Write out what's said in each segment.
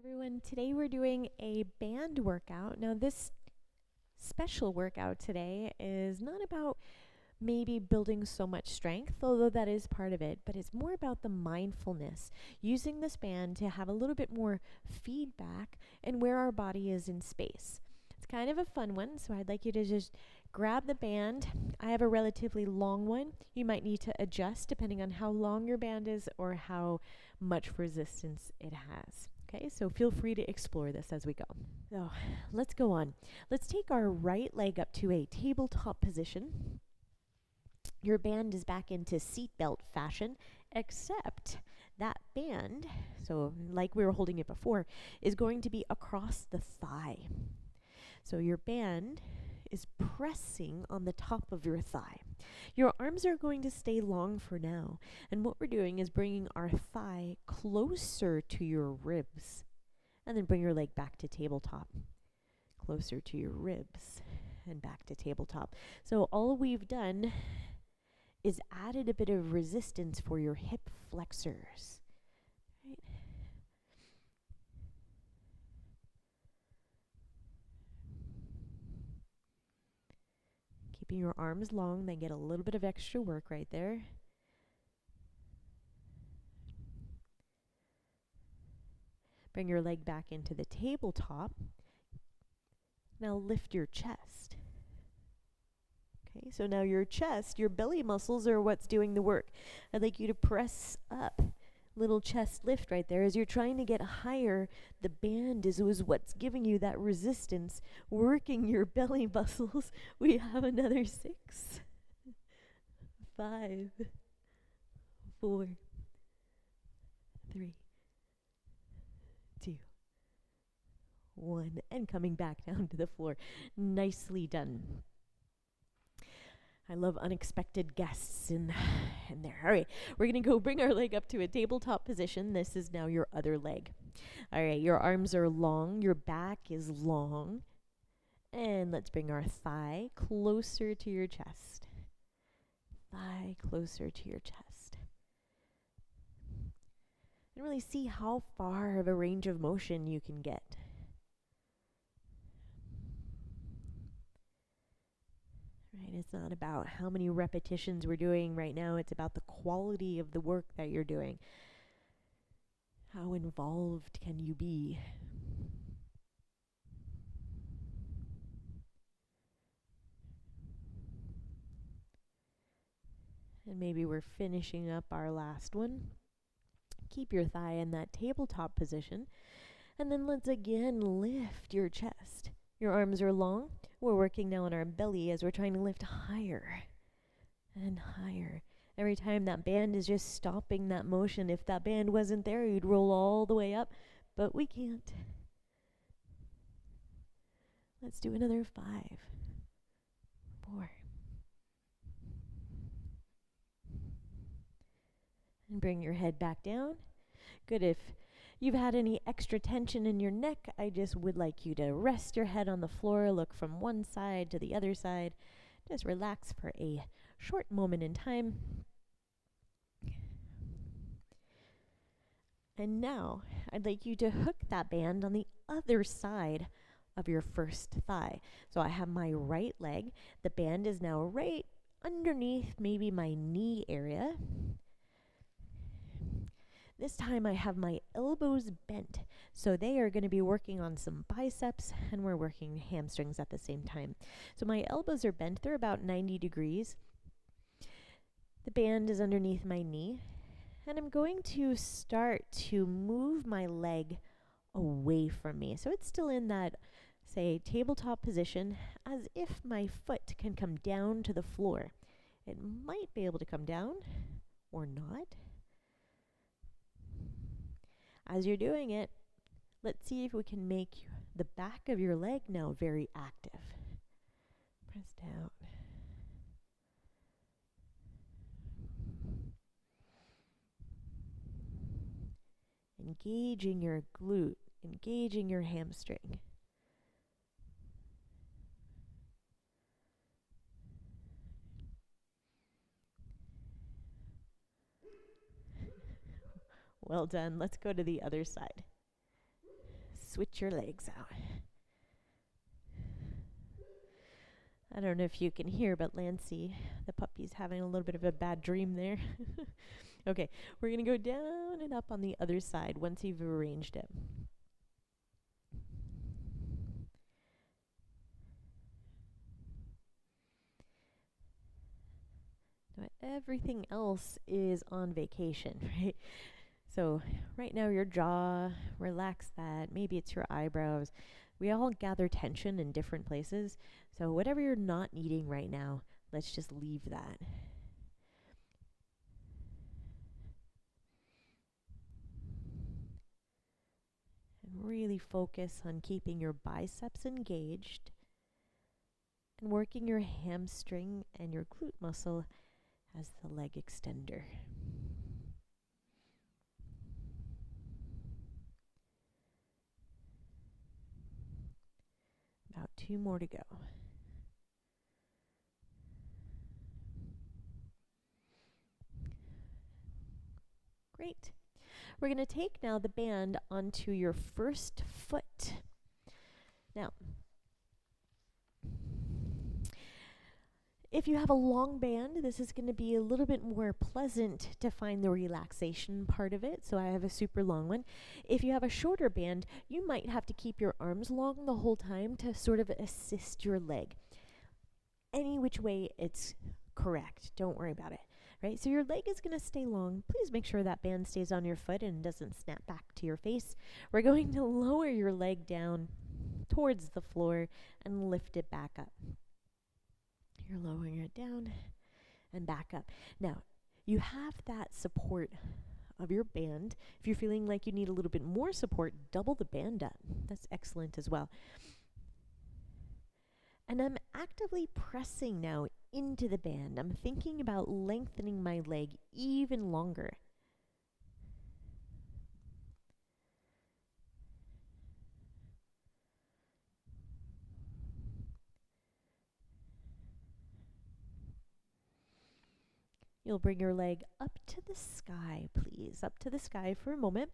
Everyone, today we're doing a band workout. Now, this special workout today is not about maybe building so much strength, although that is part of it, but it's more about the mindfulness, using this band to have a little bit more feedback and where our body is in space. It's kind of a fun one, so I'd like you to just grab the band. I have a relatively long one. You might need to adjust depending on how long your band is or how much resistance it has. Okay, so feel free to explore this as we go. So let's go on. Let's take our right leg up to a tabletop position. Your band is back into seatbelt fashion, except that band, so like we were holding it before, is going to be across the thigh. So your band is pressing on the top of your thigh. Your arms are going to stay long for now. And what we're doing is bringing our thigh closer to your ribs. And then bring your leg back to tabletop. Closer to your ribs and back to tabletop. So all we've done is added a bit of resistance for your hip flexors. Right? Keeping your arms long, they get a little bit of extra work right there. Bring your leg back into the tabletop. Now lift your chest. Okay, so now your chest, your belly muscles are what's doing the work. I'd like you to press up. Little chest lift right there. As you're trying to get higher, the band is what's giving you that resistance, working your belly muscles. We have another 6, 5, 4, 3, 2, 1, and coming back down to the floor. Nicely done. I love unexpected guests in there. All right, we're going to go bring our leg up to a tabletop position. This is now your other leg. All right, your arms are long. Your back is long. And let's bring our thigh closer to your chest. Thigh closer to your chest. And really see how far of a range of motion you can get. Right, it's not about how many repetitions we're doing right now. It's about the quality of the work that you're doing. How involved can you be? And maybe we're finishing up our last one. Keep your thigh in that tabletop position. And then let's again lift your chest. Your arms are long. We're working now on our belly as we're trying to lift higher and higher. Every time that band is just stopping that motion. If that band wasn't there, you'd roll all the way up, but we can't. Let's do another 5, 4. And bring your head back down. Good. If you've had any extra tension in your neck, I just would like you to rest your head on the floor, look from one side to the other side. Just relax for a short moment in time. And now, I'd like you to hook that band on the other side of your first thigh. So I have my right leg. The band is now right underneath maybe my knee area. This time I have my elbows bent, so they are going to be working on some biceps, and we're working hamstrings at the same time. So my elbows are bent. They're about 90 degrees. The band is underneath my knee, and I'm going to start to move my leg away from me. So it's still in that, say, tabletop position, as if my foot can come down to the floor. It might be able to come down or not. As you're doing it, let's see if we can make the back of your leg now very active. Press down. Engaging your glute, engaging your hamstring. Well done. Let's go to the other side. switch your legs out. I don't know if you can hear, but Lancey, the puppy's having a little bit of a bad dream there. Okay, we're going to go down and up on the other side once you've arranged it. Now, everything else is on vacation, right? So right now your jaw, relax that. Maybe it's your eyebrows. We all gather tension in different places. So whatever you're not needing right now, let's just leave that. And really focus on keeping your biceps engaged and working your hamstring and your glute muscle as the leg extender. About 2 more to go. Great. We're going to take now the band onto your first foot. Now, if you have a long band, this is going to be a little bit more pleasant to find the relaxation part of it. So I have a super long one. If you have a shorter band, you might have to keep your arms long the whole time to sort of assist your leg. Any which way it's correct. Don't worry about it. Right? So your leg is going to stay long. Please make sure that band stays on your foot and doesn't snap back to your face. We're going to lower your leg down towards the floor and lift it back up. You're lowering it down and back up. Now, you have that support of your band. If you're feeling like you need a little bit more support, double the band up. That's excellent as well. And I'm actively pressing now into the band. I'm thinking about lengthening my leg even longer. You'll bring your leg up to the sky, please. Up to the sky for a moment.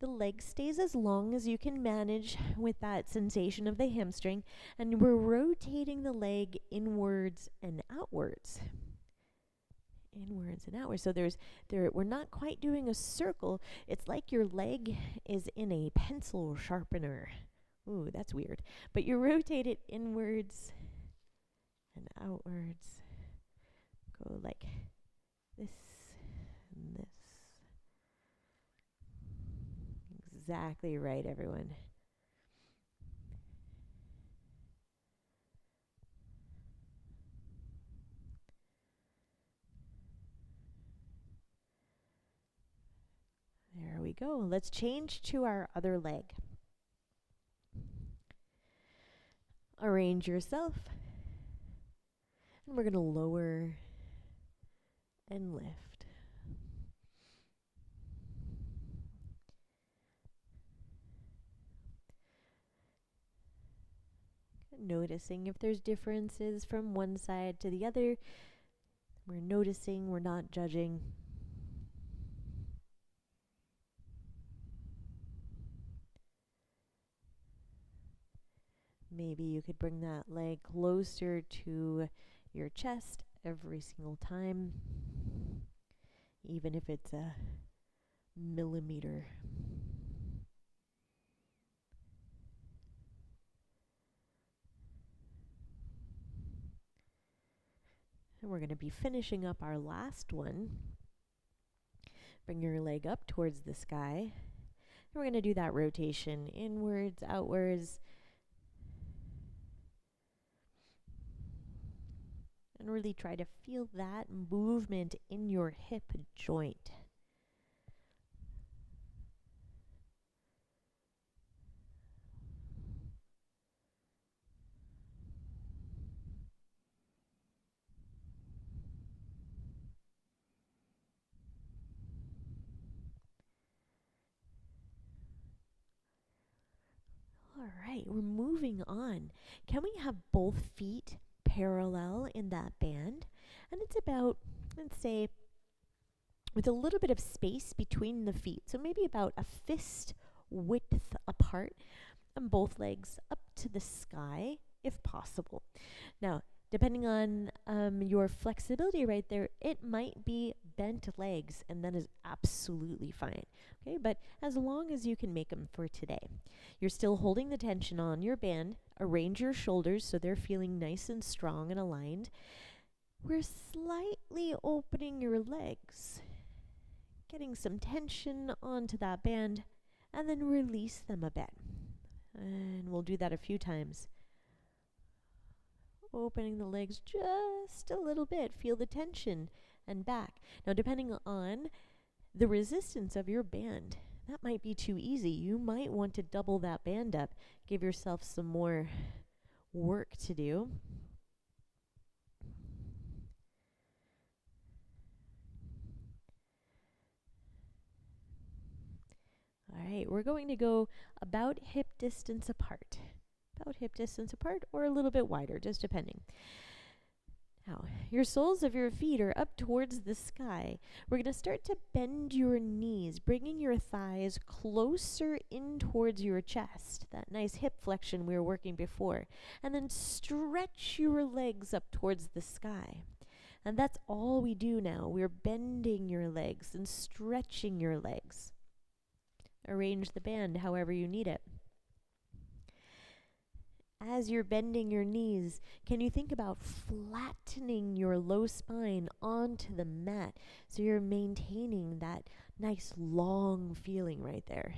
The leg stays as long as you can manage with that sensation of the hamstring, and we're rotating the leg inwards and outwards. Inwards and outwards. So we're not quite doing a circle. It's like your leg is in a pencil sharpener. Ooh, that's weird. But you rotate it inwards and outwards. Go like this and this. Exactly right, everyone. There we go. Let's change to our other leg. Arrange yourself. And we're going to lower and lift. Noticing if there's differences from one side to the other. We're noticing, we're not judging. Maybe you could bring that leg closer to your chest every single time, even if it's a millimeter. And we're going to be finishing up our last one. Bring your leg up towards the sky. And we're going to do that rotation inwards, outwards. And really try to feel that movement in your hip joint. All right, we're moving on. Can we have both feet parallel in that band? And it's about, let's say, with a little bit of space between the feet. So maybe about a fist width apart. apart and both legs up to the sky if possible. Now, depending on your flexibility right there, it might be bent legs, and that is absolutely fine. Okay, but as long as you can make them for today. You're still holding the tension on your band. Arrange your shoulders so they're feeling nice and strong and aligned. We're slightly opening your legs, getting some tension onto that band, and then release them a bit. And we'll do that a few times. Opening the legs just a little bit. Feel the tension and back. Now, depending on the resistance of your band, that might be too easy. You might want to double that band up. Give yourself some more work to do. All right, we're going to go about hip distance apart. About hip distance apart or a little bit wider, just depending. Now, your soles of your feet are up towards the sky. We're going to start to bend your knees, bringing your thighs closer in towards your chest, that nice hip flexion we were working before. And then stretch your legs up towards the sky. And that's all we do now. We're bending your legs and stretching your legs. Arrange the band however you need it. As you're bending your knees, can you think about flattening your low spine onto the mat so you're maintaining that nice long feeling right there?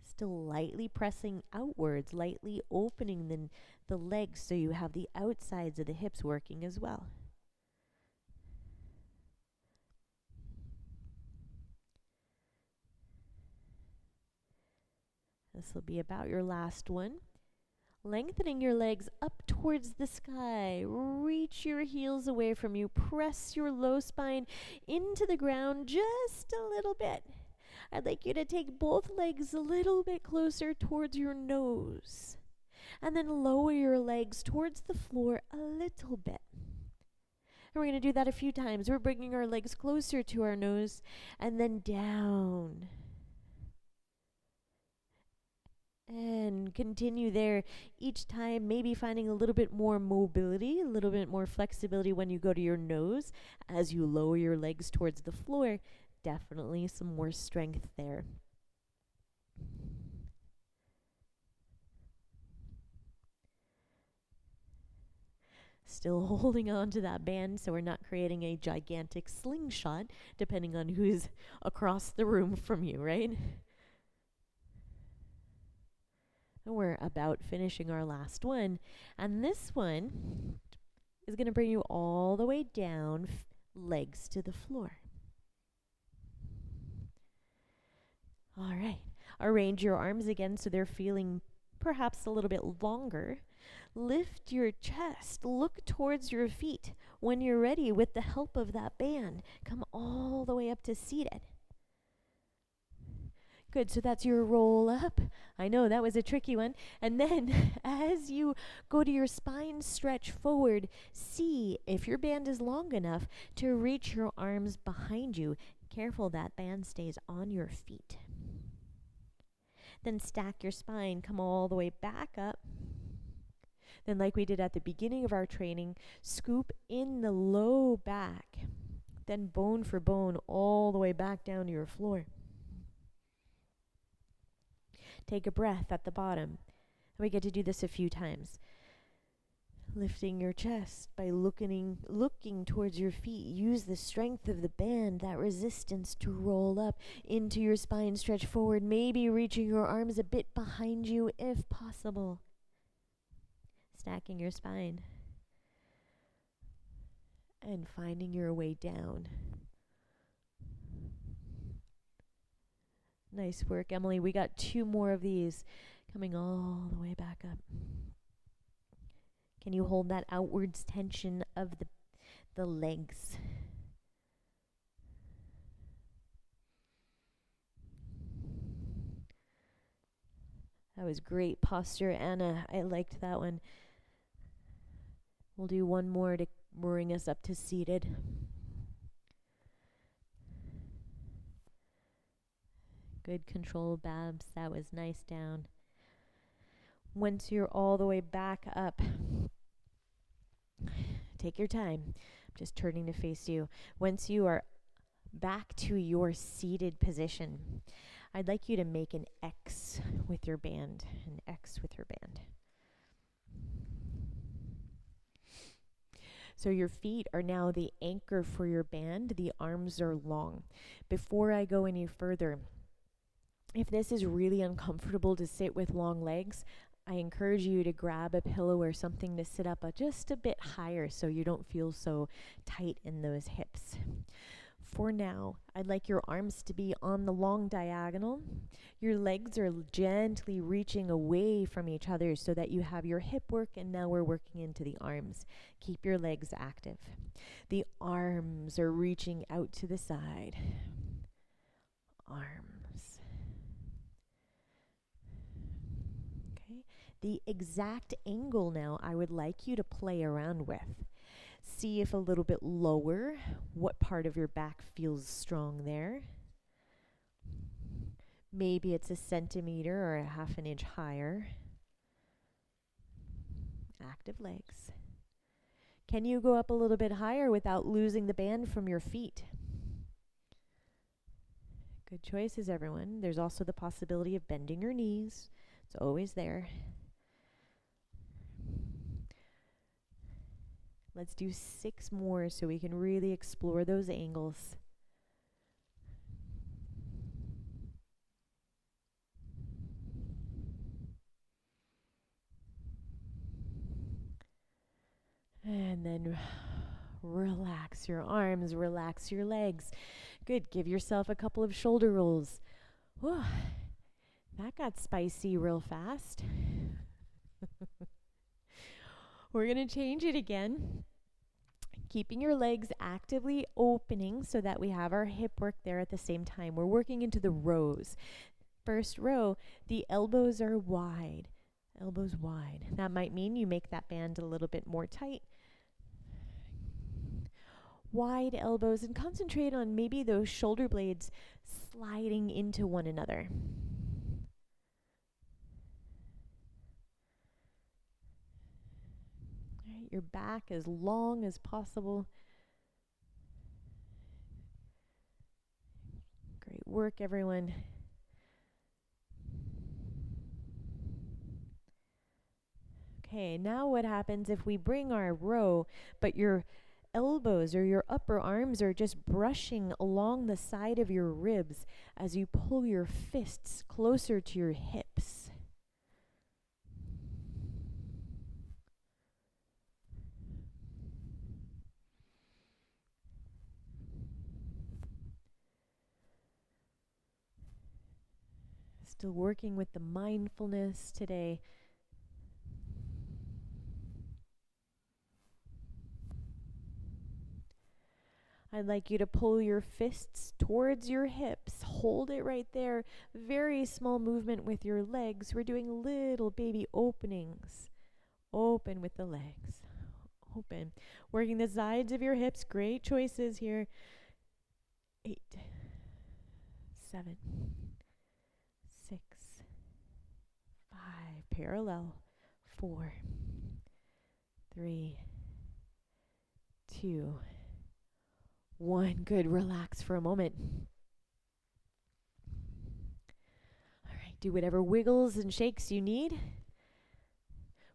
Still lightly pressing outwards, lightly opening the legs so you have the outsides of the hips working as well. This will be about your last one. Lengthening your legs up towards the sky. Reach your heels away from you. Press your low spine into the ground just a little bit. I'd like you to take both legs a little bit closer towards your nose. And then lower your legs towards the floor a little bit. And we're going to do that a few times. We're bringing our legs closer to our nose and then down. And continue there each time, maybe finding a little bit more mobility, a little bit more flexibility when you go to your nose. As you lower your legs towards the floor, definitely some more strength there. Still holding on to that band so we're not creating a gigantic slingshot, depending on who's across the room from you, right? And we're about finishing our last one. And this one is going to bring you all the way down, legs to the floor. All right. Arrange your arms again so they're feeling perhaps a little bit longer. Lift your chest. Look towards your feet. When you're ready, with the help of that band, come all the way up to seated. Good, so that's your roll up. I know that was a tricky one. And then as you go to your spine stretch forward, see if your band is long enough to reach your arms behind you. Careful that band stays on your feet. Then stack your spine, come all the way back up. Then like we did at the beginning of our training, scoop in the low back. Then bone for bone all the way back down to your floor. Take a breath at the bottom. And we get to do this a few times. Lifting your chest by looking towards your feet. Use the strength of the band, that resistance to roll up into your spine. Stretch forward, maybe reaching your arms a bit behind you if possible. Stacking your spine. And finding your way down. Nice work, Emily. We got 2 more of these coming all the way back up. Can you hold that outwards tension of the legs? That was great posture, Anna. I liked that one. We'll do one more to bring us up to seated. Good control, Babs. That was nice down. Once you're all the way back up, take your time. I'm just turning to face you. Once you are back to your seated position, I'd like you to make an X with your band. An X with your band. So your feet are now the anchor for your band. The arms are long. Before I go any further, if this is really uncomfortable to sit with long legs, I encourage you to grab a pillow or something to sit up just a bit higher so you don't feel so tight in those hips. For now, I'd like your arms to be on the long diagonal. Your legs are gently reaching away from each other so that you have your hip work, and now we're working into the arms. Keep your legs active. The arms are reaching out to the side. Arms. Okay. The exact angle now I would like you to play around with. See if a little bit lower, what part of your back feels strong there. Maybe it's a centimeter or a half an inch higher. Active legs. Can you go up a little bit higher without losing the band from your feet? Good choices, everyone. There's also the possibility of bending your knees. It's always there. Let's do 6 more so we can really explore those angles. And then relax your arms, relax your legs. Good. Give yourself a couple of shoulder rolls. Whew. That got spicy real fast. We're going to change it again. Keeping your legs actively opening so that we have our hip work there at the same time. We're working into the rows. First row, the elbows are wide. Elbows wide. That might mean you make that band a little bit more tight. Wide elbows, and concentrate on maybe those shoulder blades sliding into one another. All right, your back as long as possible. Great work, everyone. Okay, now what happens if we bring our row, but your elbows or your upper arms are just brushing along the side of your ribs as you pull your fists closer to your hips. Still working with the mindfulness today. I'd like you to pull your fists towards your hips. Hold it right there. Very small movement with your legs. We're doing little baby openings. Open with the legs. Open. Working the sides of your hips. Great choices here. 8, 7, 6, 5. Parallel. 4, 3, 2, 1. Good. Relax for a moment. All right. Do whatever wiggles and shakes you need.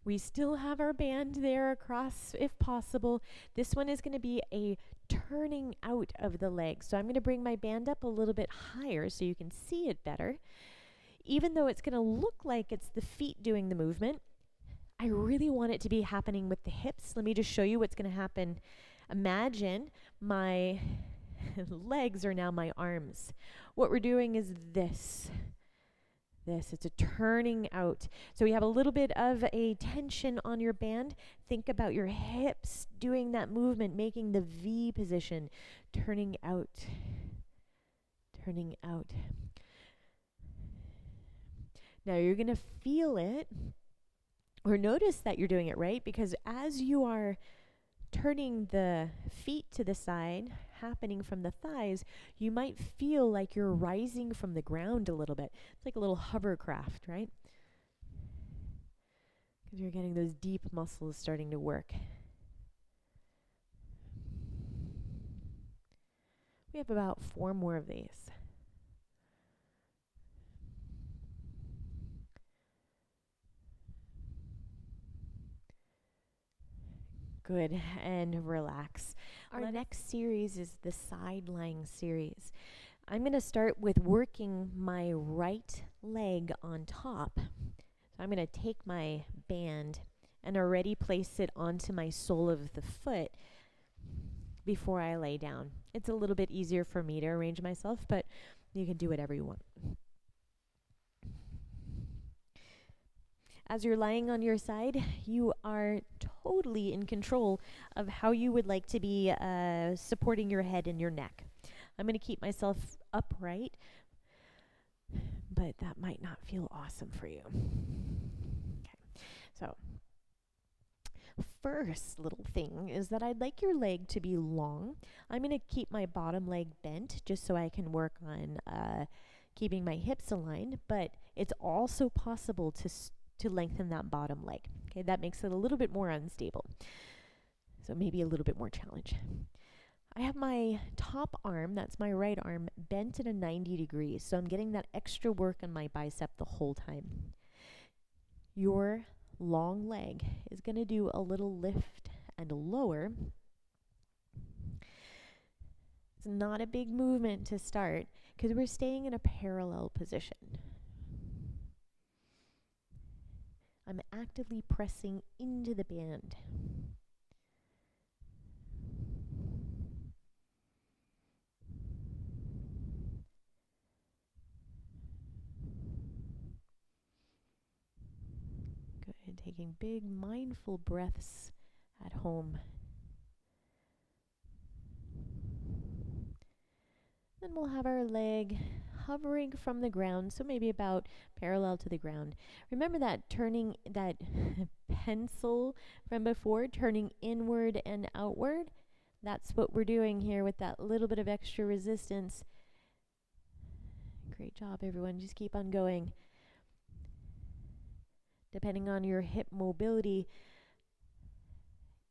We still have our band there across if possible. This one is going to be a turning out of the legs. So I'm going to bring my band up a little bit higher so you can see it better. Even though it's going to look like it's the feet doing the movement, I really want it to be happening with the hips. Let me just show you what's going to happen. Imagine my legs are now my arms. What we're doing is this. It's a turning out. So we have a little bit of a tension on your band. Think about your hips doing that movement, making the V position, turning out, turning out. Now you're going to feel it or notice that you're doing it right, because as you are turning the feet to the side, happening from the thighs, you might feel like you're rising from the ground a little bit. It's like a little hovercraft, right? Because you're getting those deep muscles starting to work. We have about 4 more of these. Good, and relax. Our next series is the side lying series. I'm going to start with working my right leg on top. So I'm going to take my band and already place it onto my sole of the foot before I lay down. It's a little bit easier for me to arrange myself, but you can do whatever you want. As you're lying on your side, you are totally in control of how you would like to be supporting your head and your neck. I'm going to keep myself upright, but that might not feel awesome for you. Okay, so first little thing is that I'd like your leg to be long. I'm going to keep my bottom leg bent just so I can work on keeping my hips aligned, but it's also possible to lengthen that bottom leg. Okay, that makes it a little bit more unstable. So maybe a little bit more challenge. I have my top arm, that's my right arm, bent at a 90 degrees. So I'm getting that extra work on my bicep the whole time. Your long leg is going to do a little lift and a lower. It's not a big movement to start because we're staying in a parallel position. I'm actively pressing into the band. Good, taking big mindful breaths at home. Then we'll have our leg hovering from the ground, so maybe about parallel to the ground. Remember that turning that pencil from before, turning inward and outward? That's what we're doing here with that little bit of extra resistance. Great job, everyone. Just keep on going. Depending on your hip mobility,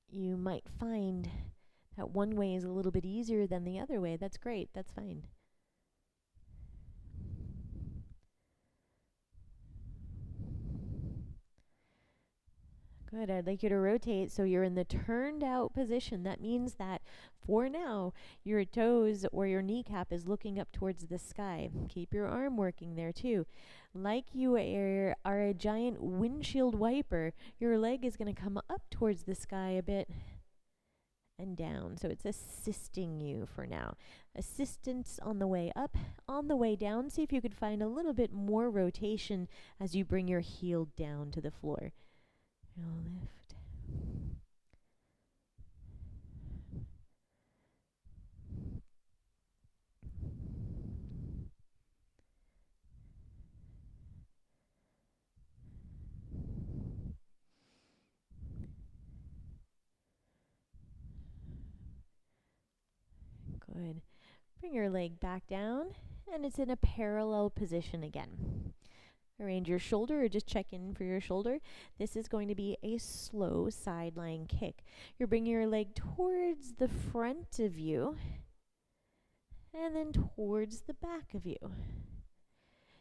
you might find that one way is a little bit easier than the other way. That's great. That's fine. Good. I'd like you to rotate so you're in the turned out position. That means that for now, your toes or your kneecap is looking up towards the sky. Keep your arm working there too. Like you are a giant windshield wiper, your leg is going to come up towards the sky a bit and down. So it's assisting you for now. Assistance on the way up, on the way down. See if you could find a little bit more rotation as you bring your heel down to the floor. You'll lift. Good. Bring your leg back down, and it's in a parallel position again. Arrange your shoulder or just check in for your shoulder. This is going to be a slow side lying kick. You're bringing your leg towards the front of you and then towards the back of you.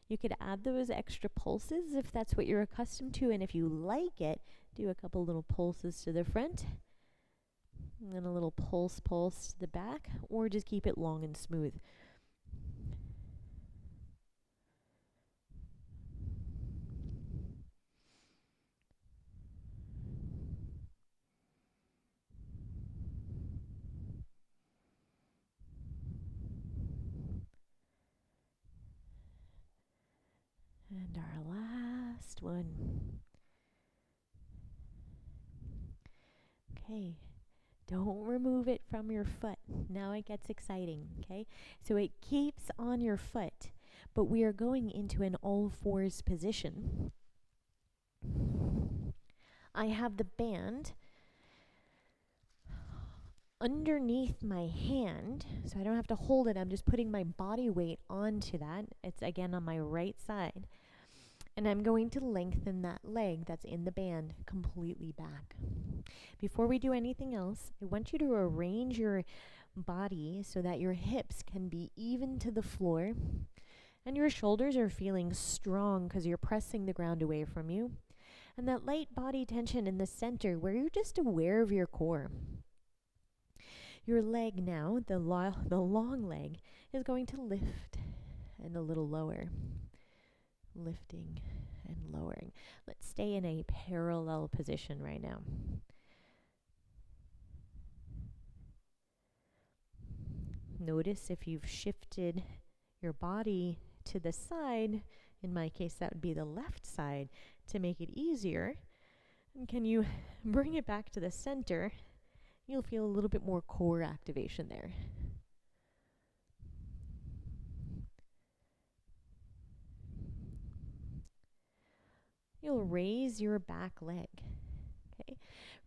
You could add those extra pulses if that's what you're accustomed to, and if you like it, do a couple little pulses to the front and then a little pulse to the back, or just keep it long and smooth. And our last one. Okay, don't remove it from your foot. Now it gets exciting, okay? So it keeps on your foot, but we are going into an all fours position. I have the band underneath my hand, so I don't have to hold it. I'm just putting my body weight onto that. It's again on my right side. And I'm going to lengthen that leg that's in the band completely back. Before we do anything else, I want you to arrange your body so that your hips can be even to the floor and your shoulders are feeling strong because you're pressing the ground away from you. And that light body tension in the center where you're just aware of your core. Your leg now, the long leg, is going to lift and a little lower. Lifting and lowering. Let's stay in a parallel position right now. Notice if you've shifted your body to the side. In my case, that would be the left side to make it easier. And can you bring it back to the center? You'll feel a little bit more core activation there. You'll raise your back leg. Okay.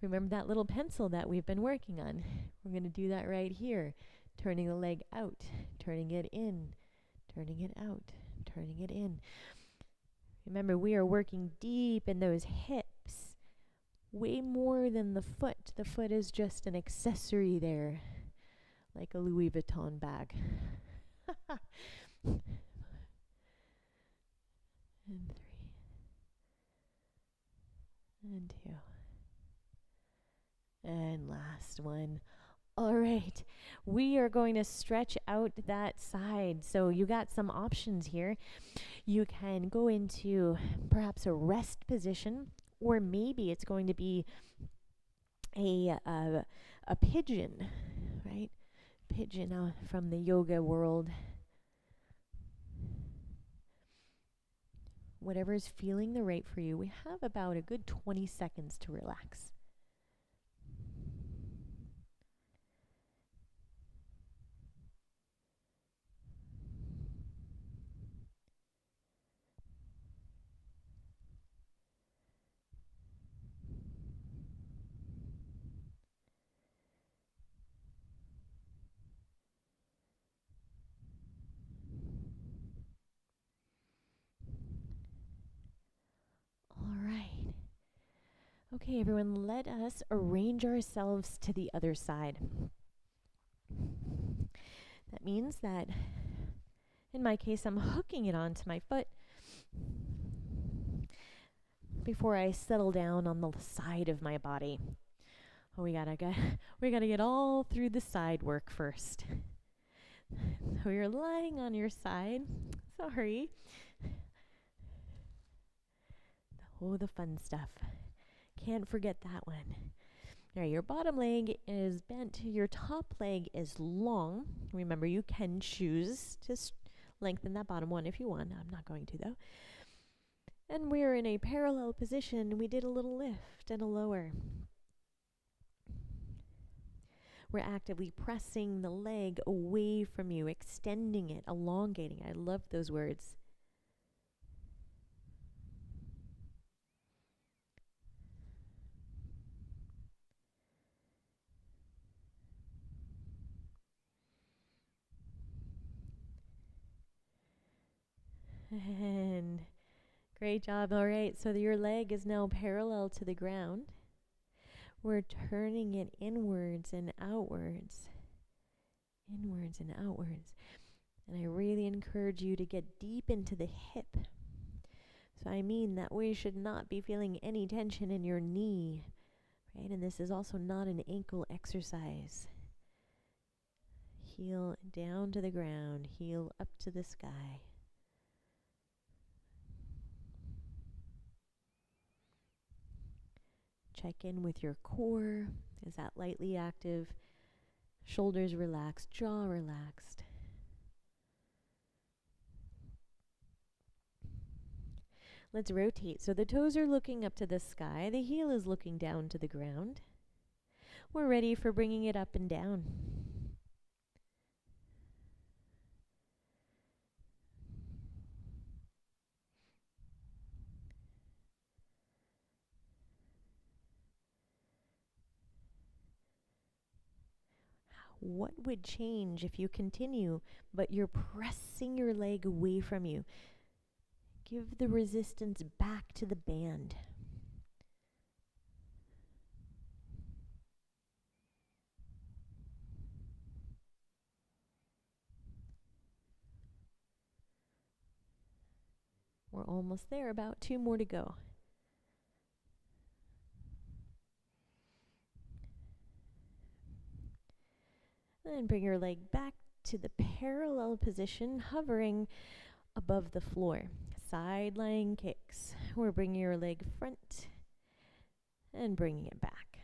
Remember that little pencil that we've been working on. We're going to do that right here. Turning the leg out, turning it in, turning it out, turning it in. Remember, we are working deep in those hips, way more than the foot. The foot is just an accessory there, like a Louis Vuitton bag. And 3. And 2. And last one. All right, we are going to stretch out that side. So you got some options here. You can go into perhaps a rest position, or maybe it's going to be a pigeon, right? Pigeon from the yoga world. Whatever is feeling the right for you. We have about a good 20 seconds to relax. Okay, everyone, let us arrange ourselves to the other side. That means that, in my case, I'm hooking it onto my foot before I settle down on the side of my body. Oh, we gotta get all through the side work first. So you're lying on your side. Sorry. Oh, the fun stuff. Can't forget that one. All right, your bottom leg is bent. Your top leg is long. Remember, you can choose to lengthen that bottom one if you want. I'm not going to, though. And we're in a parallel position. We did a little lift and a lower. We're actively pressing the leg away from you, extending it, elongating. I love those words. And great job. All right, so your leg is now parallel to the ground. We're turning it inwards and outwards. Inwards and outwards. And I really encourage you to get deep into the hip. So I mean that we should not be feeling any tension in your knee, right? And this is also not an ankle exercise. Heel down to the ground, heel up to the sky. Check in with your core. Is that lightly active? Shoulders relaxed, jaw relaxed. Let's rotate. So the toes are looking up to the sky. The heel is looking down to the ground. We're ready for bringing it up and down. what would change if you continue, but you're pressing your leg away from you. Give the resistance back to the band. We're almost there, about 2 more to go. Then bring your leg back to the parallel position, hovering above the floor. Side lying kicks. We're bringing your leg front and bringing it back.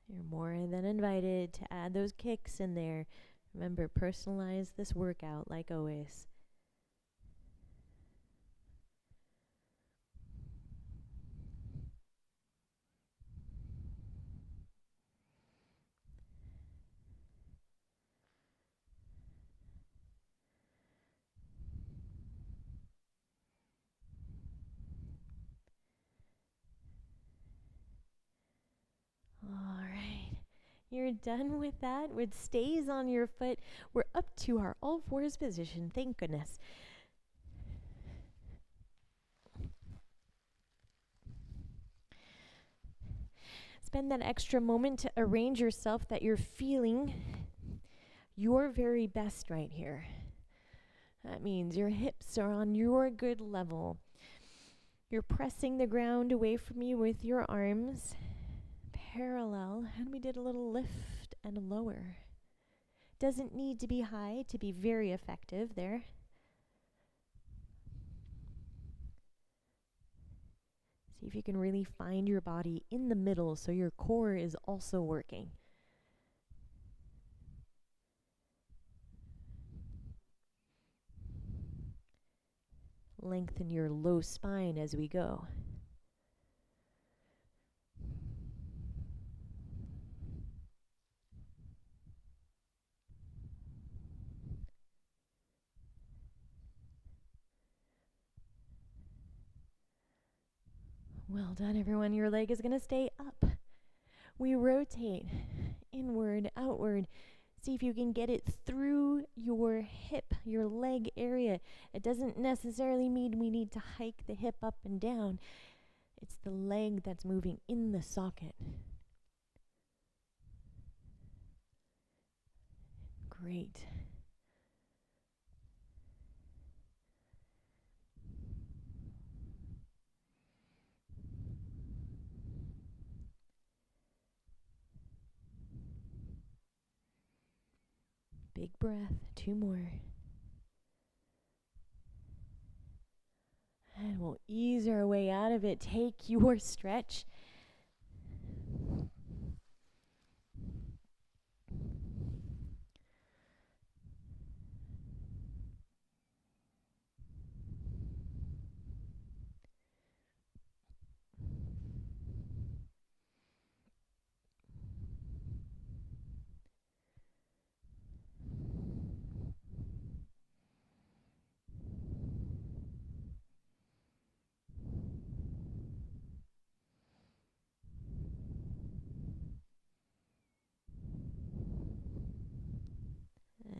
You're more than invited to add those kicks in there. Remember, personalize this workout like always. All right, you're done with that. With stays on your foot, we're up to our all fours position, thank goodness. Spend that extra moment to arrange yourself that you're feeling your very best right here. That means your hips are on your good level. You're pressing the ground away from you with your arms parallel, and we did a little lift and lower. Doesn't need to be high to be very effective there. See if you can really find your body in the middle so your core is also working. Lengthen your low spine as we go. Well done, everyone. Your leg is going to stay up. We rotate inward, outward. See if you can get it through your hip, your leg area. It doesn't necessarily mean we need to hike the hip up and down. It's the leg that's moving in the socket. Great. Big breath, 2 more. And we'll ease our way out of it. Take your stretch.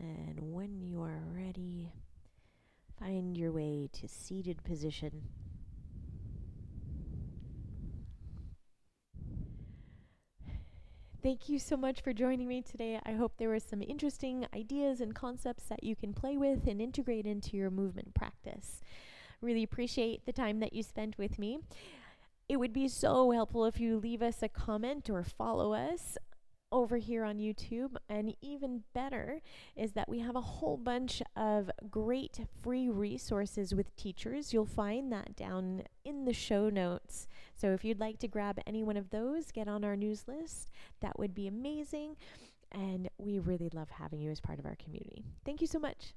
And when you are ready, find your way to seated position. Thank you so much for joining me today. I hope there were some interesting ideas and concepts that you can play with and integrate into your movement practice. Really appreciate the time that you spent with me. It would be so helpful if you leave us a comment or follow us over here on YouTube. And even better is that we have a whole bunch of great free resources with teachers. You'll find that down in the show notes. So if you'd like to grab any one of those, get on our news list. That would be amazing. And we really love having you as part of our community. Thank you so much.